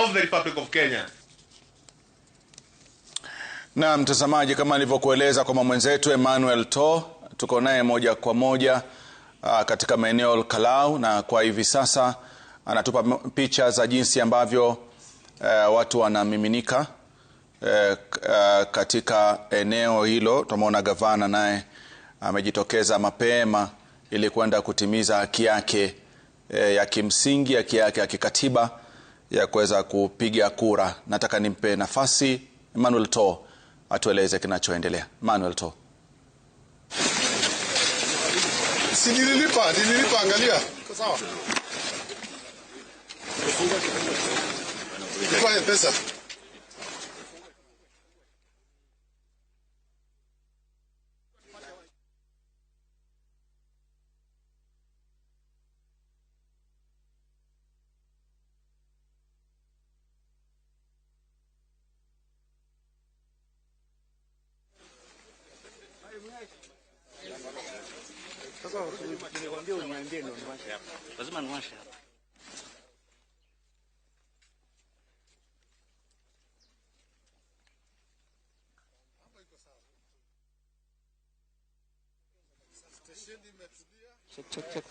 of the Republic of Kenya. Na mtazamaji, kama nilivyokueleza kwa mwenzetu Emmanuel To, tuko naye moja kwa moja katika maeneo Ol Kalou, na kwa hivi sasa anatupa picha za jinsi ambavyo watu wanamiminika katika eneo hilo. Tumeona gavana naye amejitokeza mapema ili kwenda kutimiza haki yake ya kimsingi, haki yake ya kikatiba ya kuweza kupiga kura. Nataka nimpe nafasi Emmanuel To atueleze kinachoendelea. Emmanuel To. Si nililipa angalia. Sawa. Kwa pesa. Sasa nimekwambia uniambie ndio niwashe hapa. Lazima niwashe hapa. Check.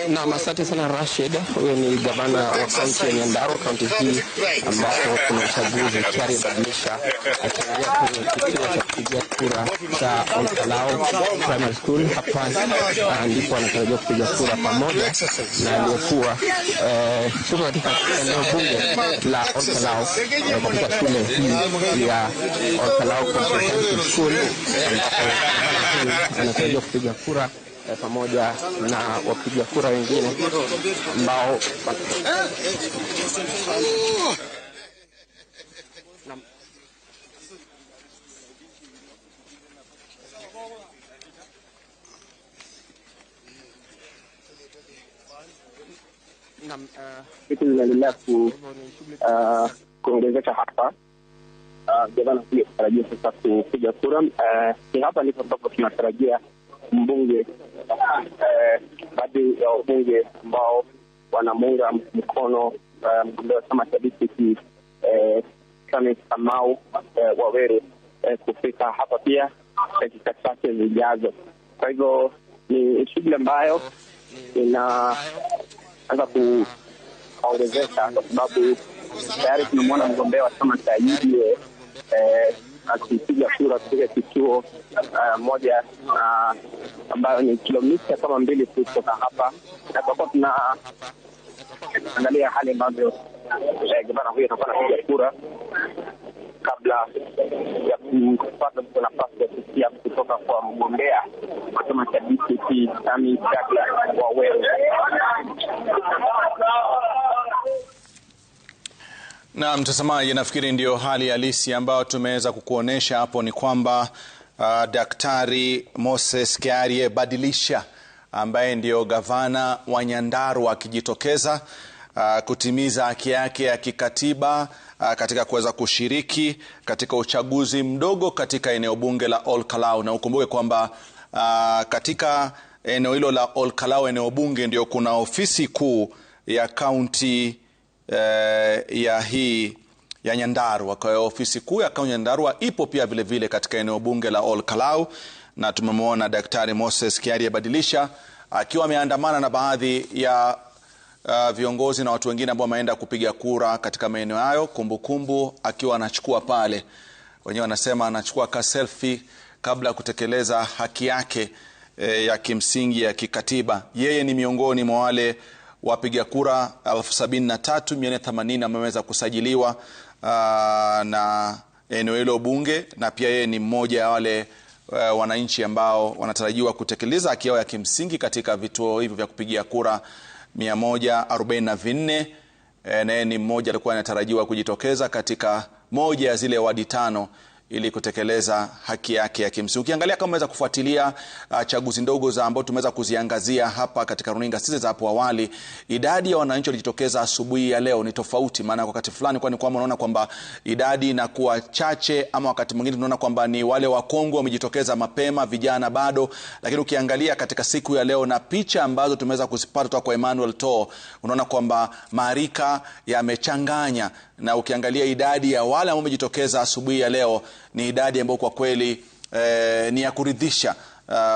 Na asante sana Rashid. Huyo ni gavana wa kaunti ya Nyandarua, kaunti hii ambapo kuna uchaguzi tayari badilisha, akiingia kwenye kituo cha kupigia kura cha Ol Kalou Primary School. Hapa ndipo anatarajiwa kupiga kura pamoja na aliyekuwa tuko katika eneo bunge la Ol Kalou katika shule hii ya Ol Kalou Comprehensive School, ambapo anatarajiwa kupiga kura pamoja na wapiga kura wengine ambao vitu vinaendelea kuongezeka hapa. Gavana pia anatarajia sasa kupiga kura. Ni hapa ndipo ambapo tunatarajia mbunge baadhi ya wabunge ambao wanamuunga mkono mgombea wa chama cha DCP Kamau Waweru kufika hapa pia dakika chache zijazo. Kwa hivyo ni shughuli ambayo inaanza kuongezeka kwa sababu tayari tunamwona mgombea wa chama cha UDA akipiga kura katika kituo moja ambayo ni kilomita kama 2 kutoka hapa, na kwa kuwa tunaangalia hali ambavyo gavana huyo atakuwa anapiga kura kabla ya kupata nafasi ya kusikia kutoka kwa mgombea wa chama cha DCP Sami Waweru. Na mtazamaji, nafikiri ndio hali halisi ambayo tumeweza kukuonesha hapo, ni kwamba Daktari Moses Kiarie Badilisha ambaye ndio gavana wa Nyandarua akijitokeza kutimiza haki yake ya kikatiba katika kuweza kushiriki katika uchaguzi mdogo katika eneo bunge la Ol Kalou. Na ukumbuke kwamba katika eneo hilo la Ol Kalou, eneo bunge, ndio kuna ofisi kuu ya kaunti ya Nyandarua. Kwa hiyo ofisi kuu ya kaunti ya Nyandarua ipo pia vile vile katika eneo bunge la Ol Kalou, na tumemwona Daktari Moses Kiarie Badilisha akiwa ameandamana na baadhi ya viongozi na watu wengine ambao wameenda kupiga kura katika maeneo hayo. Kumbukumbu akiwa anachukua pale, wenyewe wanasema anachukua ka selfie kabla ya kutekeleza haki yake ya kimsingi ya kikatiba. Yeye ni miongoni mwa wale wapiga kura 73,480 wameweza kusajiliwa na eneo hilo bunge, na pia yeye ni mmoja ya wale wananchi ambao wanatarajiwa kutekeleza haki yao ya kimsingi katika vituo hivyo vya kupigia kura 144, na yeye ni mmoja alikuwa anatarajiwa kujitokeza katika moja ya zile wadi 5 ili kutekeleza haki yake ya kimsingi. Ukiangalia kama umeweza kufuatilia chaguzi ndogo za ambao tumeweza kuziangazia hapa katika runinga sisi za hapo awali, idadi ya wananchi walijitokeza asubuhi ya leo ni tofauti. Maana wakati fulani kwani kwamba unaona kwamba idadi inakuwa chache, ama wakati mwingine tunaona kwamba ni wale wakongwe wamejitokeza mapema, vijana bado. Lakini ukiangalia katika siku ya leo na picha ambazo tumeweza kuzipata kutoka kwa Emmanuel To, unaona kwamba marika yamechanganya, na ukiangalia idadi ya wale ambao wamejitokeza asubuhi ya leo ni idadi ambayo kwa kweli ni ya kuridhisha,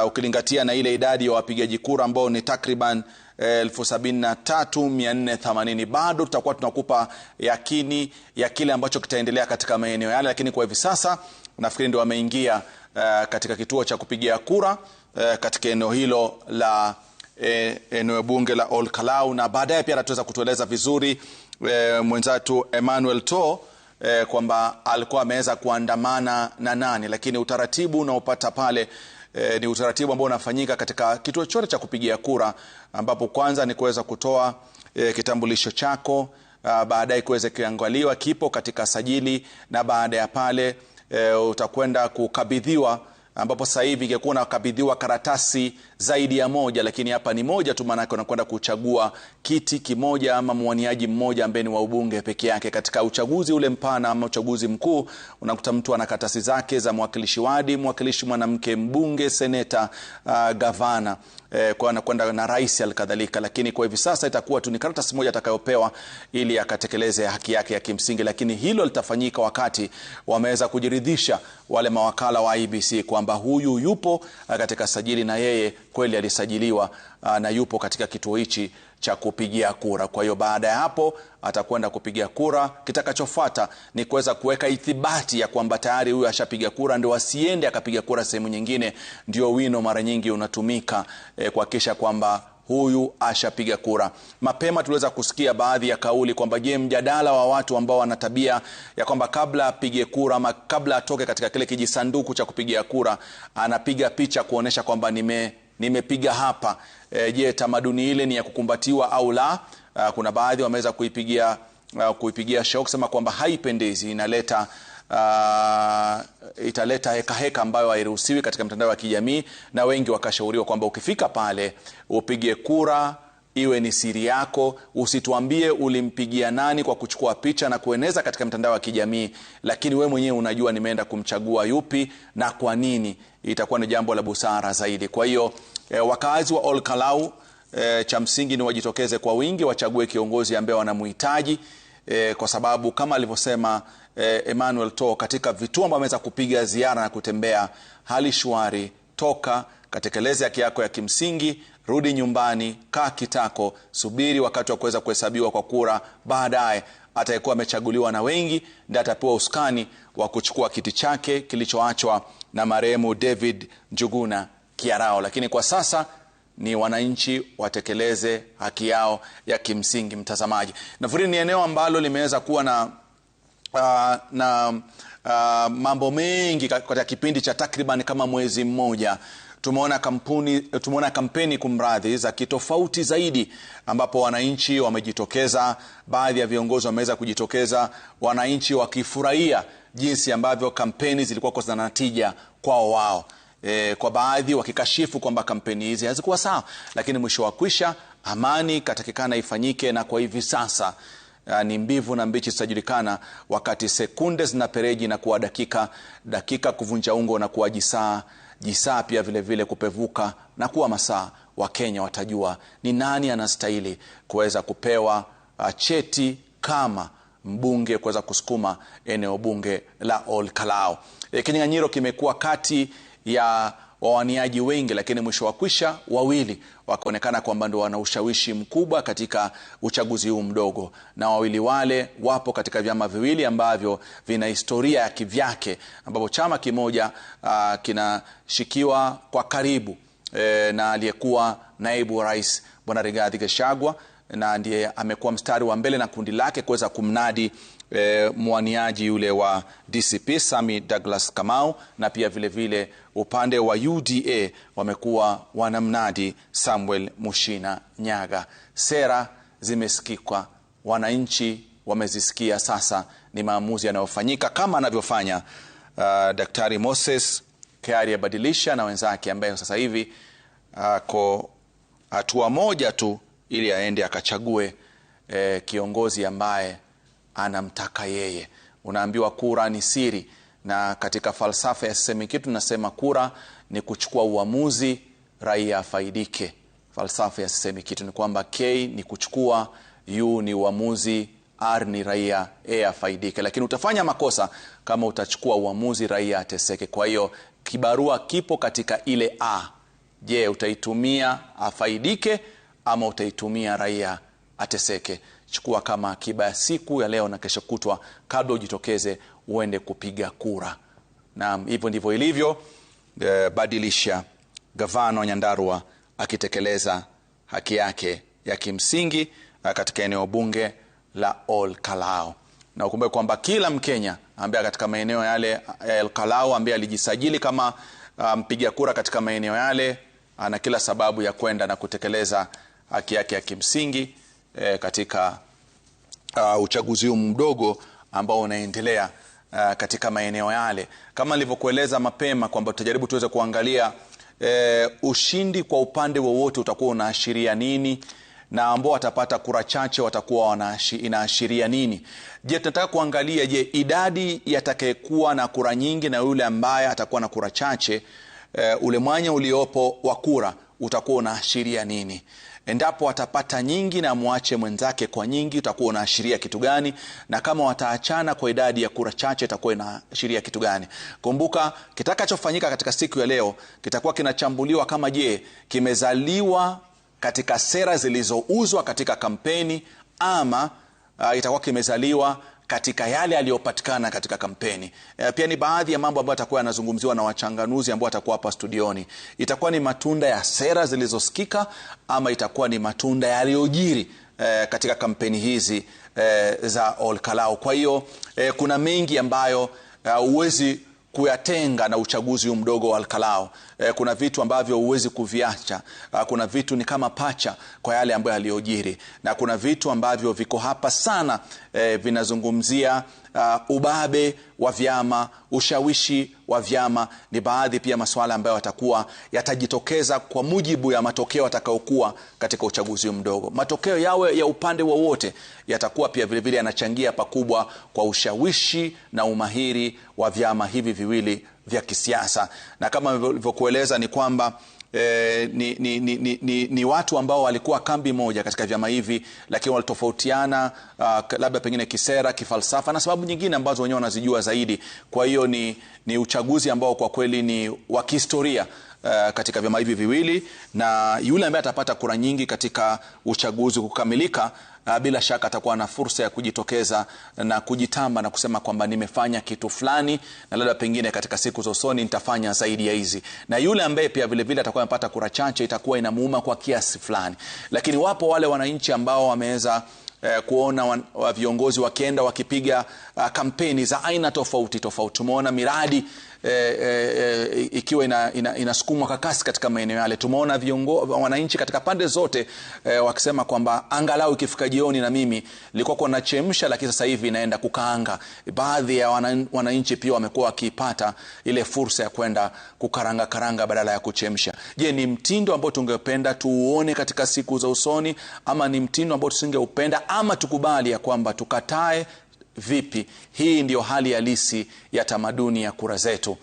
ukilingatia na ile idadi ya wapigaji kura ambao ni takriban 73,480. Bado tutakuwa tunakupa yakini ya kile ambacho kitaendelea katika maeneo yale, lakini kwa hivi sasa nafikiri ndio wameingia katika kituo cha kupigia kura katika eneo hilo la eneo bunge la Ol Kalou, na baadaye pia ataweza kutueleza vizuri mwenzetu Emmanuel To kwamba alikuwa ameweza kuandamana na nani. Lakini utaratibu unaopata pale ni utaratibu ambao unafanyika katika kituo chote cha kupigia kura, ambapo kwanza ni kuweza kutoa kitambulisho chako, baadaye kuweza kuangaliwa kipo katika sajili, na baada ya pale utakwenda kukabidhiwa, ambapo sasa hivi ingekuwa nakabidhiwa karatasi zaidi ya moja, lakini hapa ni moja tu, maana yake unakwenda kuchagua kiti kimoja ama mwaniaji mmoja ambaye ni wa ubunge peke yake. Katika uchaguzi ule mpana ama uchaguzi mkuu unakuta mtu ana karatasi zake za mwakilishi wadi, mwakilishi mwanamke, mbunge, seneta, gavana, kwa anakwenda na rais alikadhalika. Lakini kwa hivi sasa itakuwa tu ni karatasi moja atakayopewa ili akatekeleze haki yake ya kimsingi. Lakini hilo litafanyika wakati wameweza kujiridhisha wale mawakala wa IEBC kwamba huyu yupo katika sajili na yeye kweli alisajiliwa na yupo katika kituo hichi cha kupigia kura. Kwa hiyo baada ya hapo atakwenda kupigia kura. Kitakachofuata ni kuweza kuweka ithibati ya kwamba tayari huyu ashapiga kura, ndio asiende akapiga kura sehemu nyingine. Ndio wino mara nyingi unatumika kuhakikisha kwamba huyu ashapiga kura. Mapema tuliweza kusikia baadhi ya kauli kwamba je, mjadala wa watu ambao wana tabia ya kwamba kabla apige kura ama kabla atoke katika kile kijisanduku cha kupigia kura anapiga picha kuonesha kwamba nimepiga hapa. Je, tamaduni ile ni ya kukumbatiwa au la? Kuna baadhi wameweza kuipigia shock kusema kwamba haipendezi, italeta heka ambayo hairuhusiwi katika mtandao wa kijamii, na wengi wakashauriwa kwamba ukifika pale upige kura iwe ni siri yako, usituambie ulimpigia nani kwa kuchukua picha na kueneza katika mtandao wa kijamii, lakini we mwenyewe unajua nimeenda kumchagua yupi na kwa nini. Itakuwa ni jambo la busara zaidi. Kwa hiyo wakazi wa Ol Kalou cha msingi ni wajitokeze kwa wingi, wachague kiongozi ambaye wanamuhitaji, kwa sababu kama alivyosema Emmanuel To, katika vituo ambavyo ameweza kupiga ziara na kutembea, hali shwari, toka katekeleze haki yako ya kimsingi, rudi nyumbani, kaa kitako, subiri wakati wa kuweza kuhesabiwa kwa kura. Baadaye atakuwa amechaguliwa na wengi, ndiye atapewa usukani wa kuchukua kiti chake kilichoachwa na marehemu David Njuguna Kiarao. Lakini kwa sasa ni wananchi watekeleze haki yao ya kimsingi. Mtazamaji, nafikiri ni eneo ambalo limeweza kuwa na mambo mengi katika kipindi cha takriban kama mwezi mmoja. Tumeona kampeni kumradhi za kitofauti zaidi, ambapo wananchi wamejitokeza, baadhi ya viongozi wameweza kujitokeza, wananchi wakifurahia jinsi ambavyo kampeni zilikuwa kwa natija kwao wao. Kwa baadhi wakikashifu kwamba kampeni hizi hazikuwa sawa, lakini mwisho wa kwisha amani katakikana ifanyike. Na kwa hivi sasa ni mbivu na mbichi zitajulikana wakati sekunde zinapereji na kuwa dakika kuvunja ungo na kuwa jisaa pia vile vile kupevuka na kuwa masaa. Wa Kenya watajua ni nani anastahili kuweza kupewa cheti kama mbunge kuweza kusukuma eneo bunge la Ol Kalou. Kinyang'anyiro kimekuwa kati ya wawaniaji wengi, lakini mwisho wa kwisha wawili wakaonekana kwamba ndio wana ushawishi mkubwa katika uchaguzi huu mdogo, na wawili wale wapo katika vyama viwili ambavyo vina historia ya kivyake, ambapo chama kimoja kinashikiwa kwa karibu na aliyekuwa naibu rais Bwana Rigathi Gachagua, na ndiye amekuwa mstari wa mbele na kundi lake kuweza kumnadi mwaniaji yule wa DCP Sami Douglas Kamau, na pia vile vile upande wa UDA wamekuwa wanamnadi Samuel Mushina Nyaga. Sera zimesikika, wananchi wamezisikia, sasa ni maamuzi yanayofanyika kama anavyofanya Daktari Moses Kiaria Badilisha na wenzake, ambaye sasa hivi ako hatua moja tu ili aende akachague kiongozi ambaye anamtaka yeye. Unaambiwa kura ni siri, na katika falsafa ya Sisemi Kitu tunasema kura ni kuchukua uamuzi, raia afaidike. Falsafa ya Sisemi Kitu ni kwamba K ni kuchukua, U ni uamuzi, R ni raia, A afaidike. Lakini utafanya makosa kama utachukua uamuzi, raia ateseke. Kwa hiyo kibarua kipo katika ile A. Je, utaitumia afaidike ama utaitumia raia ateseke? Chukua kama akiba ya siku ya leo na kesho kutwa, kabla ujitokeze uende kupiga kura. Na hivyo ndivyo ilivyo. Badilisha, gavana wa Nyandarua, akitekeleza haki yake ya kimsingi katika eneo bunge la Ol Kalou. Na ukumbuke kwamba kila Mkenya ambaye katika maeneo yale ya Ol Kalou ambaye alijisajili kama mpiga kura katika maeneo yale ana kila sababu ya kwenda na kutekeleza haki yake ya kimsingi katika uchaguzi mdogo ambao unaendelea katika maeneo yale. Kama nilivyokueleza mapema kwamba tutajaribu tuweze kuangalia ushindi kwa upande wowote utakuwa unaashiria nini, na ambao watapata kura chache watakuwa inaashiria nini. Je, tunataka kuangalia idadi yatakayekuwa na kura nyingi na yule ambaye atakuwa na kura chache, ule mwanya uliopo wa kura utakuwa unaashiria nini? Endapo watapata nyingi na muache mwenzake kwa nyingi, utakuwa unaashiria kitu gani? Na kama wataachana kwa idadi ya kura chache, itakuwa inaashiria kitu gani? Kumbuka, kitakachofanyika katika siku ya leo kitakuwa kinachambuliwa kama kimezaliwa katika sera zilizouzwa katika kampeni, ama itakuwa kimezaliwa katika yale yaliyopatikana katika kampeni. Pia ni baadhi ya mambo ambayo atakuwa yanazungumziwa na wachanganuzi ambao atakuwa hapa studioni. Itakuwa ni matunda ya sera zilizosikika ama itakuwa ni matunda yaliyojiri katika kampeni hizi za Ol Kalou. Kwa hiyo kuna mengi ambayo huwezi kuyatenga na uchaguzi mdogo wa Ol Kalou. Kuna vitu ambavyo huwezi kuviacha. Kuna vitu ni kama pacha kwa yale ambayo yaliyojiri, na kuna vitu ambavyo viko hapa sana vinazungumzia ubabe wa vyama, ushawishi wa vyama. Ni baadhi pia masuala ambayo yatajitokeza kwa mujibu ya matokeo atakayokuwa katika uchaguzi mdogo. Matokeo yawe ya upande wowote yatakuwa pia vile vile yanachangia pakubwa kwa ushawishi na umahiri wa vyama viwili vya kisiasa. Na kama nilivyokueleza ni kwamba ni watu ambao walikuwa kambi moja katika vyama hivi, lakini walitofautiana labda pengine kisera, kifalsafa na sababu nyingine ambazo wenyewe wanazijua zaidi. Kwa hiyo ni uchaguzi ambao kwa kweli ni wa kihistoria katika vyama hivi viwili, na yule ambaye atapata kura nyingi katika uchaguzi kukamilika, bila shaka atakuwa na fursa ya kujitokeza na kujitamba na kusema kwamba nimefanya kitu fulani, na labda pengine katika siku za usoni nitafanya zaidi ya hizi. Na yule ambaye pia vile vile atakuwa amepata kura chache itakuwa inamuuma kwa kiasi fulani. Lakini wapo wale wananchi ambao wameweza kuona viongozi wakienda wakipiga kampeni za aina tofauti tofauti. Tumeona miradi ikiwa inasukumwa kwa kasi katika maeneo yale. Tumeona wananchi katika pande zote wakisema kwamba angalau ikifika jioni na mimi nilikuwa kwa nachemsha, lakini sasa hivi inaenda kukaanga. Baadhi ya wananchi pia wamekuwa wakipata ile fursa ya kwenda kukaranga badala ya kuchemsha. Je, ni mtindo ambao tungependa tuuone katika siku za usoni, ama ni mtindo ambao tusingeupenda, ama tukubali ya kwamba tukatae? Vipi? Hii ndio hali halisi ya tamaduni ya kura zetu.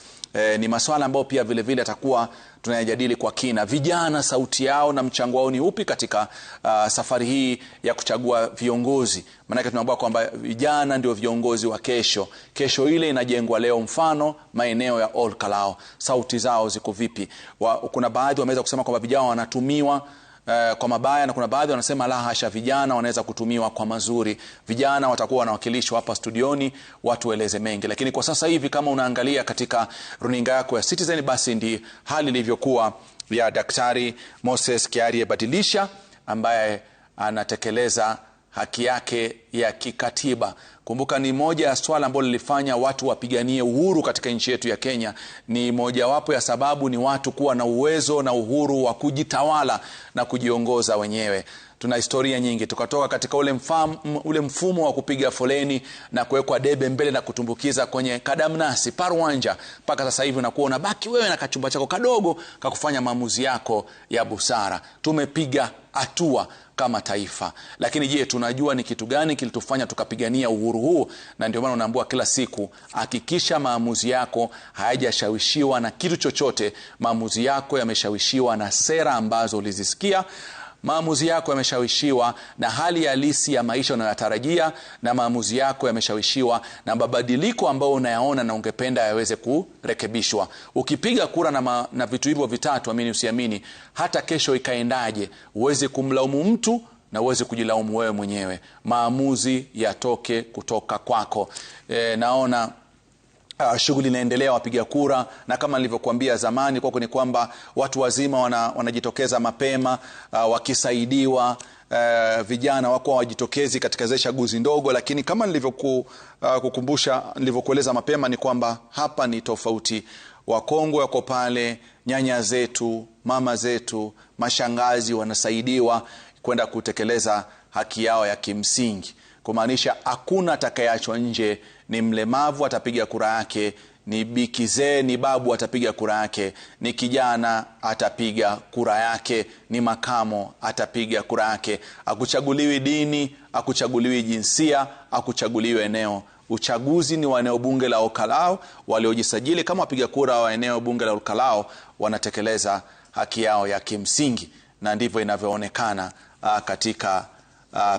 Ni masuala ambayo pia vile vile atakuwa tunayajadili kwa kina. Vijana, sauti yao na mchango wao ni upi katika safari hii ya kuchagua viongozi? Maana tunaambiwa kwamba vijana ndio viongozi wa kesho. Kesho ile inajengwa leo. Mfano maeneo ya Ol Kalou, sauti zao ziko vipi? Kuna baadhi wameweza kusema kwamba vijana wanatumiwa kwa mabaya, na kuna baadhi wanasema la hasha, vijana wanaweza kutumiwa kwa mazuri. Vijana watakuwa wanawakilishwa hapa studioni, watu eleze mengi. Lakini kwa sasa hivi kama unaangalia katika runinga yako ya Citizen, basi ndi hali ilivyokuwa ya Daktari Moses Kiaria Badilisha ambaye anatekeleza haki yake ya kikatiba. Kumbuka, ni moja ya swala ambalo lilifanya watu wapiganie uhuru katika nchi yetu ya Kenya. Ni mojawapo ya sababu ni watu kuwa na uwezo na uhuru wa kujitawala na kujiongoza wenyewe. tuna historia nyingi. Tukatoka katika ule mfumo wa kupiga foleni na kuwekwa debe mbele na kutumbukiza kwenye kadamnasi paruanja, mpaka sasa hivi unakuwa unabaki wewe na kachumba chako kadogo kakufanya maamuzi yako ya busara. Tumepiga hatua kama taifa, lakini je, tunajua ni kitu gani kilitufanya tukapigania uhuru huu? Na ndio maana unaambiwa kila siku, hakikisha maamuzi yako hayajashawishiwa na kitu chochote. Maamuzi yako yameshawishiwa na sera ambazo ulizisikia. Maamuzi yako yameshawishiwa na hali halisi ya maisha unayotarajia, na maamuzi yako yameshawishiwa na mabadiliko ambayo unayaona na ungependa yaweze kurekebishwa. Ukipiga kura na vitu hivyo vitatu, amini usiamini, hata kesho ikaendaje, uweze kumlaumu mtu na uweze kujilaumu wewe mwenyewe. Maamuzi yatoke kutoka kwako. Naona shughuli inaendelea, wapiga kura, na kama nilivyokuambia zamani kwako ni kwamba watu wazima wanajitokeza mapema wakisaidiwa. Vijana wako wajitokezi katika zile chaguzi ndogo, lakini kama nilivyokueleza mapema ni kwamba hapa ni tofauti. Wakongwe wako pale, nyanya zetu, mama zetu, mashangazi wanasaidiwa kwenda kutekeleza haki yao ya kimsingi, kumaanisha hakuna atakayeachwa nje. Ni mlemavu atapiga kura yake, ni bikizee, ni babu atapiga kura yake, ni kijana atapiga kura yake, ni makamo atapiga kura yake. Hakuchaguliwi dini, hakuchaguliwi jinsia, hakuchaguliwi eneo. Uchaguzi ni wa eneo bunge la Ol Kalou. Waliojisajili kama wapiga kura wa eneo bunge la Ol Kalou wanatekeleza haki yao ya kimsingi, na ndivyo inavyoonekana katika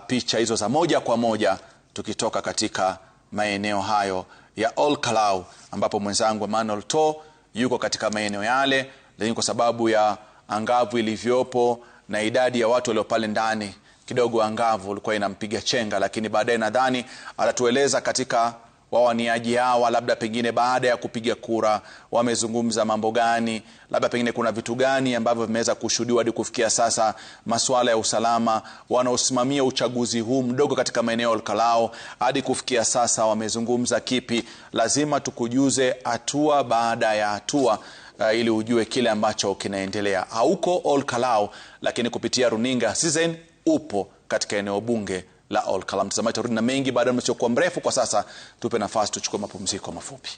picha hizo za moja kwa moja tukitoka katika maeneo hayo ya Ol Kalou, ambapo mwenzangu Emmanuel To yuko katika maeneo yale, lakini kwa sababu ya angavu ilivyopo na idadi ya watu walio pale ndani, kidogo angavu ulikuwa inampiga chenga. Lakini baadaye nadhani atatueleza katika wawaniaji hawa, labda pengine baada ya kupiga kura wamezungumza mambo gani, labda pengine kuna vitu gani ambavyo vimeweza kushuhudiwa hadi kufikia sasa. Masuala ya usalama, wanaosimamia uchaguzi huu mdogo katika maeneo ya Ol Kalou hadi kufikia sasa wamezungumza kipi? Lazima tukujuze hatua baada ya hatua ili ujue kile ambacho kinaendelea. Hauko Ol Kalou, lakini kupitia runinga Citizen upo katika eneo bunge la Ol Kalou. Mtazamaji, turudi na mengi baada ya mchezo mrefu. Kwa sasa tupe nafasi tuchukue mapumziko mafupi.